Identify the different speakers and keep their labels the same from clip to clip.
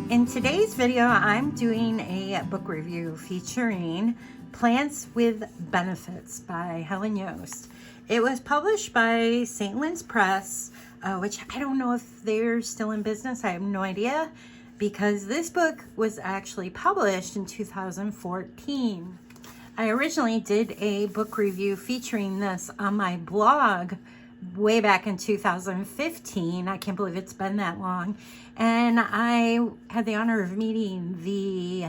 Speaker 1: In today's video, I'm doing a book review featuring Plants with Benefits by Helen Yoest. It was published by St. Lynn's Press, which I don't know if they're still in business. I have no idea, because this book was actually published in 2014. I originally did a book review featuring this on my blog way back in 2015. I can't believe it's been that long. And I had the honor of meeting the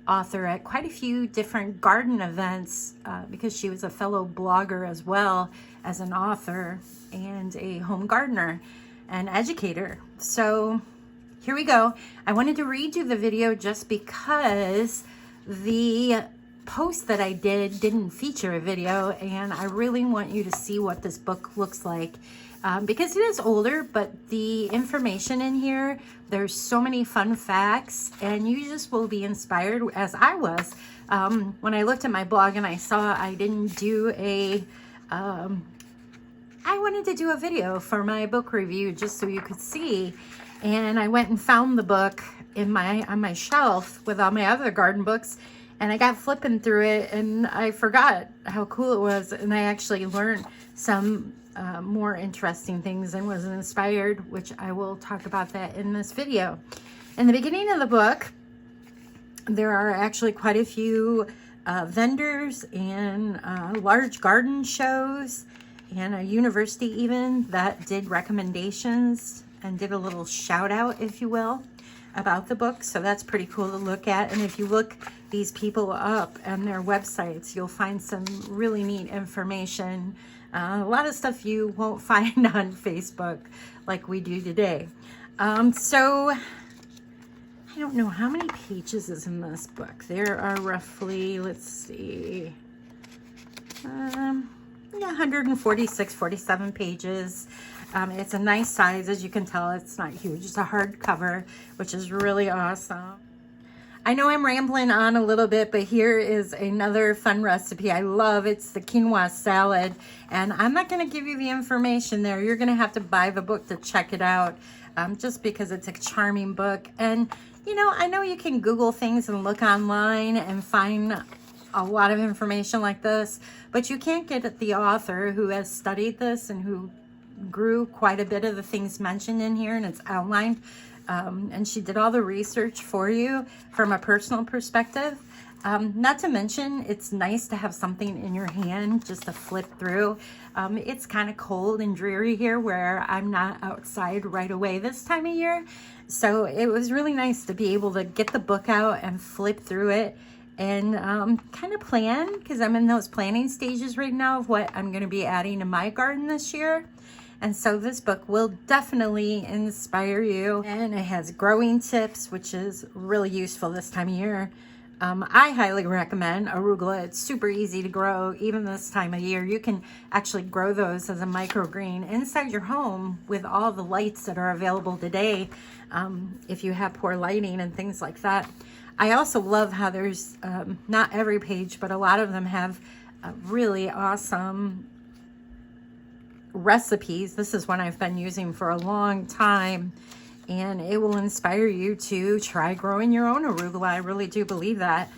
Speaker 1: author at quite a few different garden events because she was a fellow blogger as well as an author and a home gardener and educator. So here we go. I wanted to redo the video just because the post that I didn't feature a video, and I really want you to see what this book looks like because it is older, but the information in here, there's so many fun facts, and you just will be inspired, as I was when I looked at my blog and I saw I didn't do I wanted to do a video for my book review just so you could see. And I went and found the book on my shelf with all my other garden books, and I got flipping through it and I forgot how cool it was, and I actually learned some more interesting things and was inspired, which I will talk about that in this video. In the beginning of the book, there are actually quite a few vendors and large garden shows and a university even that did recommendations and did a little shout out, if you will, about the book. So that's pretty cool to look at. And if you look these people up and their websites, you'll find some really neat information. A lot of stuff you won't find on Facebook like we do today. So I don't know how many pages is in this book. There are roughly, let's see, 146, 47 pages. It's a nice size, as you can tell. It's not huge. It's a hardcover, which is really awesome. I know I'm rambling on a little bit, but here is another fun recipe I love. It's the quinoa salad, and I'm not going to give you the information there. You're going to have to buy the book to check it out, just because it's a charming book. And, you know, I know you can Google things and look online and find a lot of information like this, but you can't get at the author who has studied this and who grew quite a bit of the things mentioned in here, and it's outlined. And she did all the research for you from a personal perspective. Not to mention, it's nice to have something in your hand just to flip through. It's kind of cold and dreary here where I'm not outside right away this time of year. So it was really nice to be able to get the book out and flip through it and kind of plan, because I'm in those planning stages right now of what I'm going to be adding to my garden this year. And so this book will definitely inspire you, and it has growing tips, which is really useful this time of year. I highly recommend arugula. It's super easy to grow even this time of year. You can actually grow those as a microgreen inside your home with all the lights that are available today, if you have poor lighting and things like that. I also love how there's not every page, but a lot of them have really awesome recipes. This is one I've been using for a long time, and it will inspire you to try growing your own arugula. I really do believe that.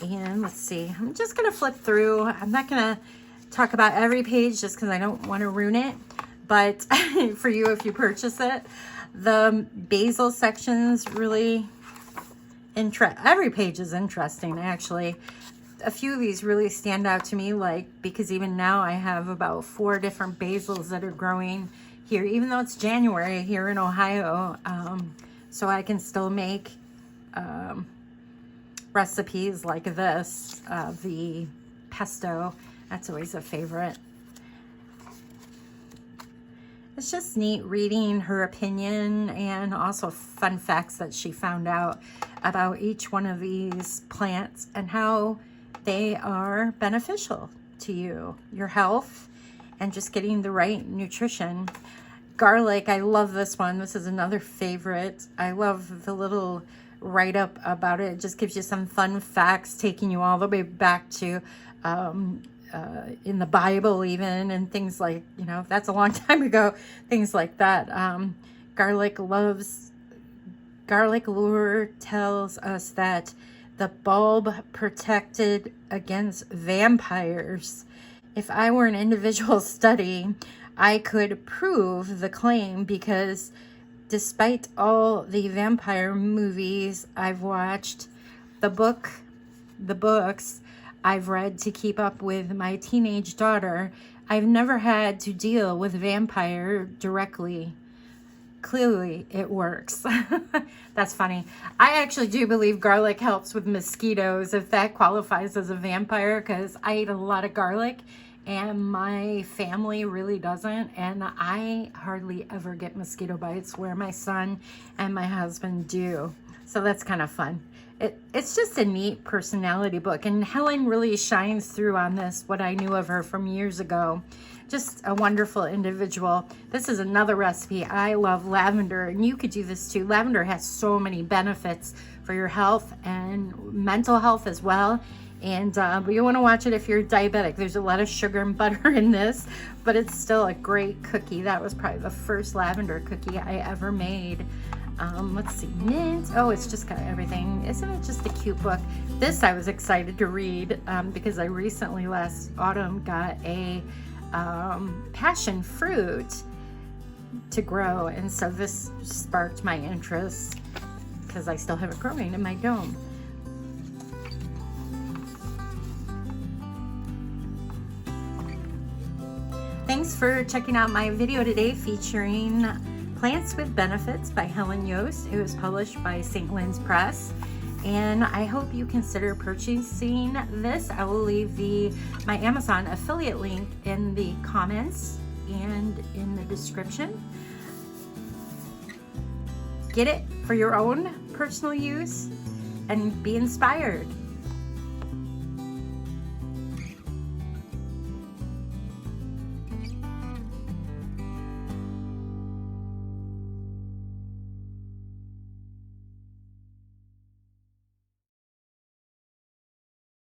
Speaker 1: And let's see, I'm just going to flip through. I'm not going to talk about every page just because I don't want to ruin it, but for you, if you purchase it, the basil section's really every page is interesting, actually. A few of these really stand out to me, like, because even now I have about 4 different basils that are growing here, even though it's January here in Ohio. So I can still make recipes like this, the pesto. That's always a favorite. It's just neat reading her opinion and also fun facts that she found out about each one of these plants and how they are beneficial to you, your health, and just getting the right nutrition. Garlic, I love this one. This is another favorite. I love the little write-up about it. It just gives you some fun facts, taking you all the way back to in the Bible even, and things like, you know, that's a long time ago, things like that. Garlic loves garlic lore tells us that the bulb protected against vampires. If I were an individual study, I could prove the claim, because despite all the vampire movies I've watched, the books I've read to keep up with my teenage daughter, I've never had to deal with vampire directly. Clearly it works. That's funny. I actually do believe garlic helps with mosquitoes, if that qualifies as a vampire, because I eat a lot of garlic and my family really doesn't, and I hardly ever get mosquito bites, where my son and my husband do. So that's kind of fun. It's just a neat personality book, and Helen really shines through on this, what I knew of her from years ago. Just a wonderful individual. This is another recipe. I love lavender, and you could do this too. Lavender has so many benefits for your health and mental health as well. And but you want to watch it if you're diabetic. There's a lot of sugar and butter in this, but it's still a great cookie. That was probably the first lavender cookie I ever made. Let's see, mint. Oh, it's just got everything. Isn't it just a cute book? This I was excited to read because I recently, last autumn, got a passion fruit to grow, and so this sparked my interest because I still have it growing in my dome. Thanks for checking out my video today featuring Plants with Benefits by Helen Yoest. It was published by St. Lynn's Press, and I hope you consider purchasing this. I will leave my Amazon affiliate link in the comments and in the description. Get it for your own personal use and be inspired.